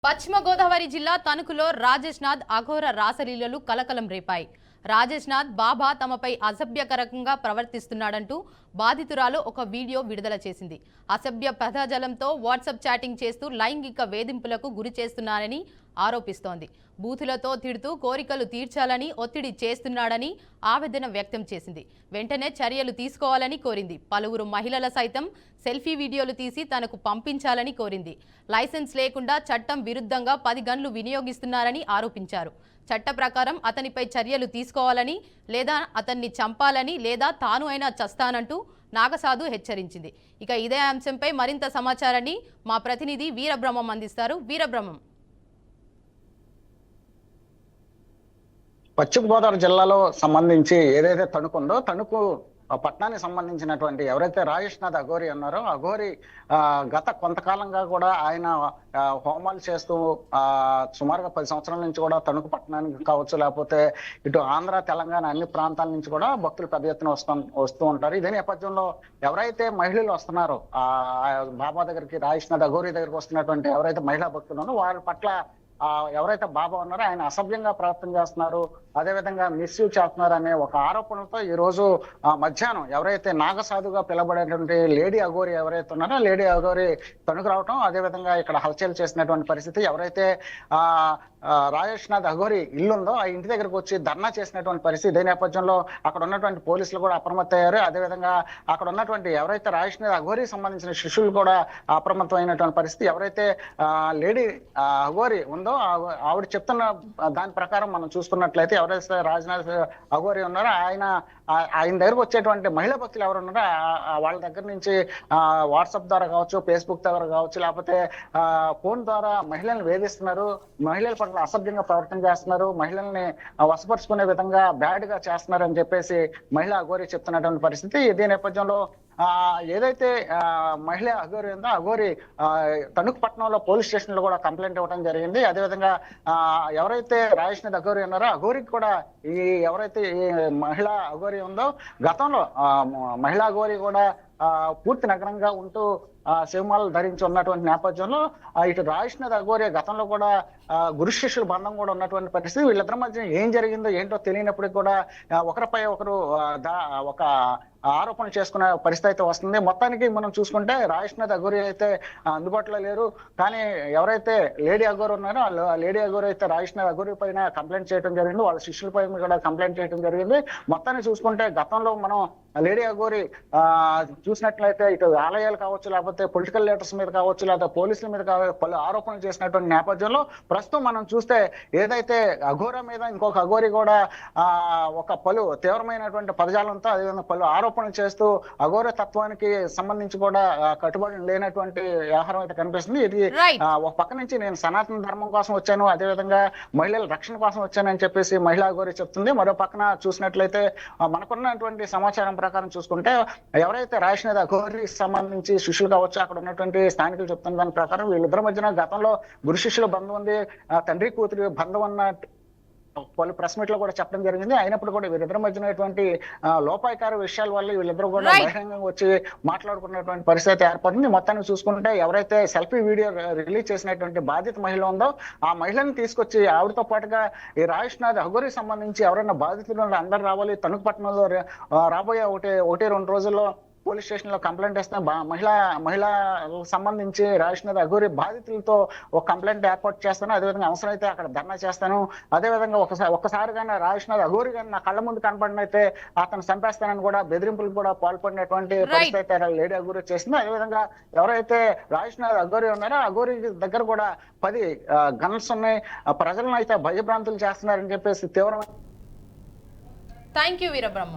పశ్చిమ గోదావరి జిల్లా తణుకులో రాజేష్ నాథ్ అఘోర రాసలీలలు కలకలం రేపాయి. రాజేష్ నాథ్ బాబా తమపై అసభ్యకరంగా ప్రవర్తిస్తున్నాడంటూ బాధితురాలు ఒక వీడియో విడుదల చేసింది. అసభ్య పదజాలంతో వాట్సాప్ చాటింగ్ చేస్తూ లైంగిక వేధింపులకు గురి చేస్తున్నారని ఆరోపిస్తోంది. బూతులతో తిడుతూ కోరికలు తీర్చాలని ఒత్తిడి చేస్తున్నాడని ఆవేదన వ్యక్తం చేసింది. వెంటనే చర్యలు తీసుకోవాలని కోరింది. పలువురు మహిళల సైతం సెల్ఫీ వీడియోలు తీసి తనకు పంపించాలని కోరింది. లైసెన్స్ లేకుండా చట్టం విరుద్ధంగా 10 గన్లు వినియోగిస్తున్నారని ఆరోపించారు. చట్ట ప్రకారం అతనిపై చర్యలు తీసుకోవాలని, లేదా అతన్ని చంపాలని, లేదా తాను అయినా చస్తానంటూ నాగసాధు హెచ్చరించింది. ఇక ఇదే అంశంపై మరింత సమాచారాన్ని మా ప్రతినిధి వీరబ్రహ్మం అందిస్తారు. వీరబ్రహ్మం. పశ్చిమ గోదావరి జిల్లాలో సంబంధించి ఏదైతే తణుకు ఉందో, తణుకు పట్టణానికి సంబంధించినటువంటి ఎవరైతే రాజేష్ నాథ్ అఘోరి ఉన్నారో, అఘోరి గత కొంతకాలంగా కూడా ఆయన హోమాలు చేస్తూ సుమారుగా 10 సంవత్సరాల నుంచి కూడా తణుకు పట్టణానికి కావచ్చు, లేకపోతే ఇటు ఆంధ్ర తెలంగాణ అన్ని ప్రాంతాల నుంచి కూడా భక్తులు పెద్ద ఎత్తున వస్తూ ఉంటారు. ఇదే నేపథ్యంలో ఎవరైతే మహిళలు వస్తున్నారో బాబా దగ్గరికి, రాజేష్ నాథ్ అఘోరి దగ్గరికి వస్తున్నటువంటి ఎవరైతే మహిళా భక్తులు ఉన్నారో వారి పట్ల ఎవరైతే బాబా ఉన్నారో ఆయన అసభ్యంగా ప్రవర్తన చేస్తున్నారు, అదేవిధంగా మిస్యూజ్ చేస్తున్నారు అనే ఒక ఆరోపణలతో ఈ రోజు మధ్యాహ్నం ఎవరైతే నాగసాధుగా పిలబడేటువంటి లేడీ అఘోరి ఎవరైతే ఉన్నారో లేడీ అఘోరి తణుకు రావటం, అదేవిధంగా ఇక్కడ హల్చల్ చేసినటువంటి పరిస్థితి. ఎవరైతే రాజేష్ నాథ్ అఘోరి ఇల్లు ఉందో ఆ ఇంటి దగ్గరకు వచ్చి ధర్నా చేసినటువంటి పరిస్థితి. ఇదే నేపథ్యంలో అక్కడ ఉన్నటువంటి పోలీసులు కూడా అప్రమత్తమయ్యారు. అదేవిధంగా అక్కడ ఉన్నటువంటి ఎవరైతే రాజేష్ నాథ్ అఘోరికి సంబంధించిన శిష్యులు కూడా అప్రమత్తమైనటువంటి పరిస్థితి. ఎవరైతే లేడీ అఘోరి ఉందో ఆవిడ చెప్తున్న దాని ప్రకారం మనం చూసుకున్నట్లయితే ఎవరైతే రాజ్నాథ్ అఘోరి ఉన్నారో ఆయన దగ్గరకు వచ్చేటువంటి మహిళా భక్తులు ఎవరు ఉన్నారో వాళ్ళ దగ్గర నుంచి వాట్సాప్ ద్వారా కావచ్చు, ఫేస్బుక్ ద్వారా కావచ్చు, లేకపోతే ఫోన్ ద్వారా మహిళల్ని వేధిస్తున్నారు, మహిళల పట్ల అసభ్యంగా ప్రవర్తన చేస్తున్నారు, మహిళల్ని వశపరుచుకునే విధంగా బ్యాడ్ గా చేస్తున్నారు అని చెప్పేసి మహిళా అఘోరి చెప్తున్నటువంటి పరిస్థితి. ఇదే నేపథ్యంలో ఏదైతే మహిళ అఘోరి ఉందో అఘోరి తణుకు పట్టణంలో పోలీస్ స్టేషన్ లో కూడా కంప్లైంట్ ఇవ్వడం జరిగింది. అదేవిధంగా ఎవరైతే రాజేష్ నాథ్ అఘోరి ఉన్నారో అఘోరికి కూడా ఈ ఎవరైతే ఈ మహిళా అఘోరి ఉందో గతంలో మహిళా అఘోరి కూడా పూర్తి నగరంగా ఉంటూ శివమాలలు ధరించి ఉన్నటువంటి నేపథ్యంలో ఇటు రాజేష్ నాథ్ అఘోరి గతంలో కూడా గురు శిష్యుల బంధం కూడా ఉన్నటువంటి పరిస్థితి. వీళ్ళిద్దరి మధ్య ఏం జరిగిందో ఏంటో తెలియనప్పటికీ కూడా ఒకరిపై ఒకరు ఒక ఆరోపణలు చేసుకునే పరిస్థితి అయితే వస్తుంది. మొత్తానికి మనం చూసుకుంటే రాజేష్ నాథ్ అఘోరి అయితే అందుబాటులో లేరు. కానీ ఎవరైతే లేడీ అఘోరి ఉన్నారో ఆ లేడీ అఘోరి అయితే రాజేష్ నాథ్ అఘోరి పైన కంప్లైంట్ చేయడం జరిగింది, వాళ్ళ శిష్యులపై కూడా కంప్లైంట్ చేయడం జరిగింది. మొత్తాన్ని చూసుకుంటే గతంలో మనం లేడీ అఘోరి చూసినట్లయితే ఇటు ఆలయాలు కావచ్చు, లేకపోతే పొలిటికల్ లీడర్స్ మీద కావచ్చు, లేదా పోలీసుల మీద పలు ఆరోపణలు చేసినటువంటి నేపథ్యంలో ప్రస్తుతం మనం చూస్తే ఏదైతే అఘోర మీద ఇంకొక అఘోరి కూడా ఒక పలు తీవ్రమైనటువంటి పదజాలంతో అదేవిధంగా పలు ఆరోపణలు చేస్తూ అఘోర తత్వానికి సంబంధించి కూడా కట్టుబడి లేనటువంటి వ్యవహారం అయితే కనిపిస్తుంది. ఇది ఒక పక్క నుంచి నేను సనాతన ధర్మం కోసం వచ్చాను, అదేవిధంగా మహిళల రక్షణ కోసం వచ్చానని చెప్పేసి మహిళా అఘోరి చెప్తుంది. మరో పక్కన చూసినట్లయితే మనకున్నటువంటి సమాచారం ప్రకారం చూసుకుంటే ఎవరైతే రాజేష్ నాథ్ అఘోరికి సంబంధించి శిష్యులు కావచ్చు, అక్కడ ఉన్నటువంటి స్థానికులు చెప్తున్న దాని ప్రకారం వీళ్ళిద్దరి మధ్యన గతంలో గురు శిష్యుల బంధం ఉంది, తండ్రి కూతురు బంధం ఉన్న పలు ప్రెస్ మీట్ లో కూడా చెప్పడం జరిగింది. అయినప్పుడు కూడా వీళ్ళిద్దరి మధ్యనటువంటి లోపాయకార విషయాల వల్ల వీళ్ళిద్దరు కూడా బహిరంగంగా వచ్చి మాట్లాడుకున్నటువంటి పరిస్థితి ఏర్పడింది. మొత్తాన్ని చూసుకుంటే ఎవరైతే సెల్ఫీ వీడియో రిలీజ్ చేసినటువంటి బాధిత మహిళ ఉందో ఆ మహిళని తీసుకొచ్చి ఆవిడతో పాటుగా ఈ రాజేష్ నాథ్ అఘోరికి సంబంధించి ఎవరైనా బాధితులు అందరూ రావాలి, తణుకు పట్టణంలో రాబోయే ఒకటి 2 రోజుల్లో పోలీస్ స్టేషన్ లో కంప్లైంట్ ఇస్తే మహిళ సంబంధించి రాజేష్ నాథ్ అఘోరి బాధితులతో ఒక కంప్లైంట్ ఏర్పాటు చేస్తాను, అదేవిధంగా అవసరమైతే అక్కడ ధర్నా చేస్తాను, అదేవిధంగా ఒక్కసారిగా రాజేష్ నాథ్ అఘోరి కానీ నా కళ్ళ ముందు కనపడినైతే అతను చంపేస్తానని కూడా బెదిరింపులకు కూడా పాల్పడినటువంటి పరిస్థితి లేడీ అఘోరి చేసింది. అదేవిధంగా ఎవరైతే రాజేష్ నాథ్ అఘోరి ఉన్నారో అఘోరి దగ్గర కూడా 10 గన్స్ ఉన్నాయి, ప్రజలను అయితే భయభ్రాంతులు చేస్తున్నారని చెప్పేసి తీవ్రమైన థ్యాంక్ యూ వీరబ్రహ్మ.